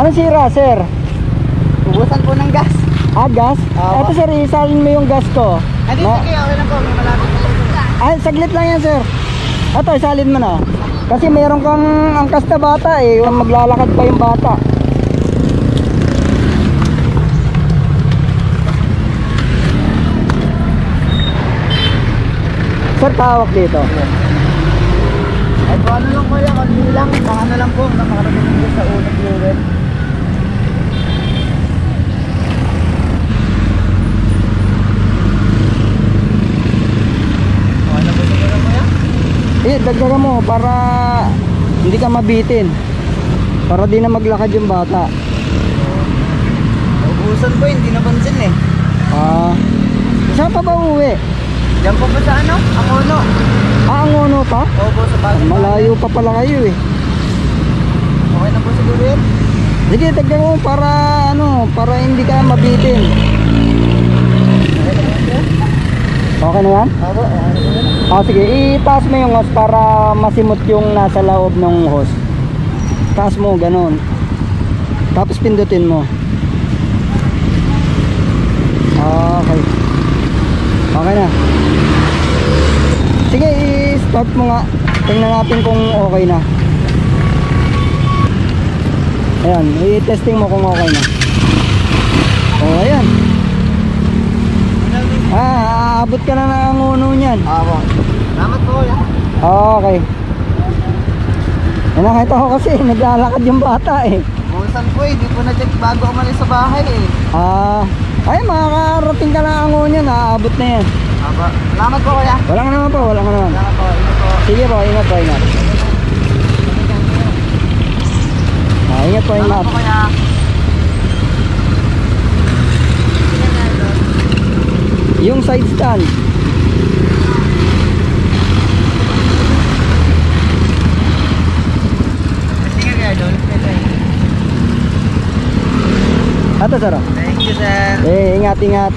Ano sira, sir? Ubusan po ng gas. Ah, gas? Ito sir, isalin mo yung gas ko. Hindi, sige, okay lang po. May malapit po. Ay, saglit lang yan sir. Ito, isalin mo na. Kasi meron kang angkas na bata eh. Maglalakad pa yung bata. Sir, tawag dito. Ay, kung ano lang po yan, konti lang. Baka ano lang po, nakakarating po sa unang fluid. Okay na po siguro mo yan? Dagdagan mo para hindi ka mabitin. Para di na maglakad yung bata. Ubusan po, hindi napansin eh. Saan pa ba uwi? Diyan po ba sa ano? Ang uno. Ang uno pa? Opo, sa bago. Malayo pa pala kayo eh. Okay na po siguro yan. Sige, dagdagan mo para para hindi ka mabitin. Okay na yan? Opo, okay na po yan. Sige, itaas mo yung hose para masimot yung nasa loob ng hose. Taas mo, ganun. Tapos pindutin mo. Okay. Okay na. Sige, i-start mo nga. Tingnan natin kung okay na. Ayan, i-testing mo kung okay na. Oh, ayan. Aabot ka na ng uno niyan. Opo. Salamat po ya. Okay. Nakita ko kasi naglalakad yung bata eh. Ubusan po eh, di po na-check bago umalis sa bahay eh. Ay, makakarating ka na ang uno niyan. Aabot na yan. Opo. Salamat po kuya. Walang naman po, walang naman. Salamat po, ingat po. Sige po, ingat po, ingat. Ingat po, Salamat ingat. po kuya. Yung side stand. Sige kuya, doon. Ato, sir. Thank you sir. Ingat, ingat.